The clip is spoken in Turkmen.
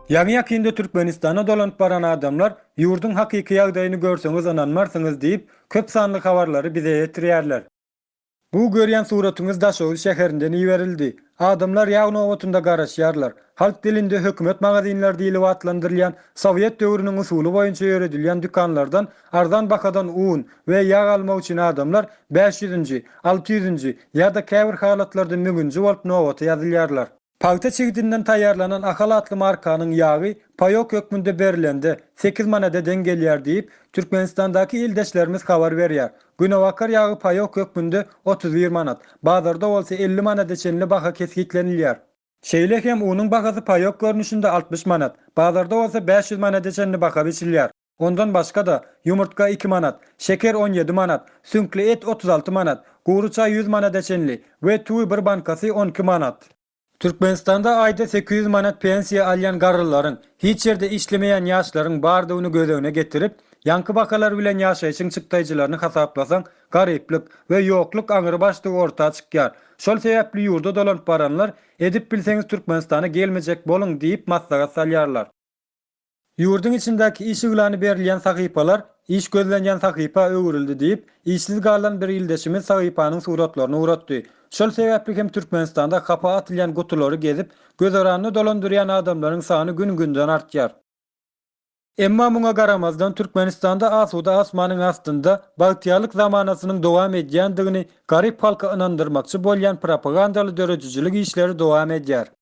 Ýa-ni ýakynda Türkmenistana dolanyp baran adamlar ýurdun hakyky ýagdaýyny görseňiz ananmarsyňyz diýip köp sanly habarlary bize ýetirýärler. Bu görýän suratyňyz Daşoğlu şäherinden iýerildi. Adamlar ýagny owatynda garaşýarlar. Halk dilinde hökümet magazinler diýilip atlandyrylýan Sowet döwrüniň usuly boýunça ýöredilýän dükanlardan arzan bakadan un we ýag almak üçin adamlar 500-nji, 600-nji ýa-da käbir halatlarda 1000-nji bolup nowata ýazylýarlar. Paýta çigitinden taýýarlanan ahal atly markanyň ýagy payok hökmünde berilende 8 manadadan gelýär diýip Türkmenistandaky ildeşlerimiz habar berýär. Günewakar ýagy payok hökmünde 31 manat, bazarda bolsa 50 manat eçenli baha keskitlenilýär. Şeýle hem unyň bahasy payok görnüşinde 60 manat, bazarda bolsa 500 manat eçenli baha biçilýär. Ondan başga da yumurtka 2 manat, şeker 17 manat, sünkli et 36 manat, guruça 100 manat eçenli we tuý bir bankasy 12 manat. Türkmenistanda ayda 800 manat pensiya alýan garrylaryň, hiç ýerde işlemeýän ýaşlaryň bardygyny gözegine getirip, ýanky bakalar bilen ýaşaýyşyň çykdaýjylaryny hasaplasaň, garyplyk we ýokluk aňyry başlygy ortağa çykýar. Şol sebäpli ýurda dolanyp baranlar, edip bilseňiz Türkmenistana gelmejek boluň diýip maslahat salýarlar. Ýurdun içindäki iş ýylany berilýän sahypalar, iş gözlenýän sahypa öwrüldi diýip, işsiz galan bir ildeşimiz sahypanyň suratlaryny uratdy. Şol sebäpli hem Türkmenistanda kapa atylýan gutulary gezip, gözaranyny dolandyrýan adamlaryň sany gün-günden artýar. Emma muňa garamazdan Türkmenistanda asuda asmanyň astynda bagtyarlyk zamanasynyň dowam edýändigini garyp halka inandyrmakçy bolýan propagandaly döredicilik işleri dowam edýär.